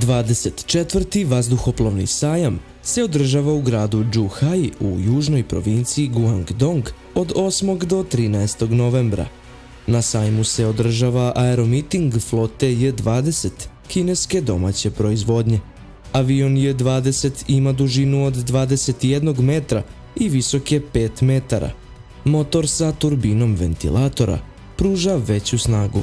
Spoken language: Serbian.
24. vazduhoplovni sajam se održava u gradu Zhuhai u južnoj provinciji Guangdong od 8. do 13. novembra. Na sajmu se održava aeromiting flote J-20 kineske domaće proizvodnje. Avion J-20 ima dužinu od 21 metra i visok je 5 metara. Motor sa turbinom ventilatora pruža veću snagu.